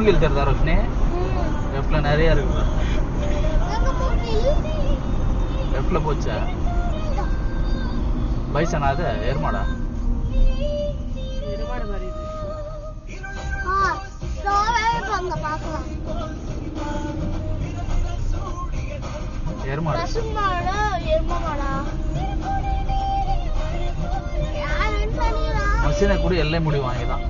மூங்கில் தெரியுதா ரோஷினி? லெஃப்ட்ல நிறைய இருக்கு. லெஃப்ட்ல போச்சா? பைசனா அது? எருமாடா? எருமாடு மாதிரி இது. எருமாடு. மசீனை கூட எல்லை முடி வாங்கிதான்.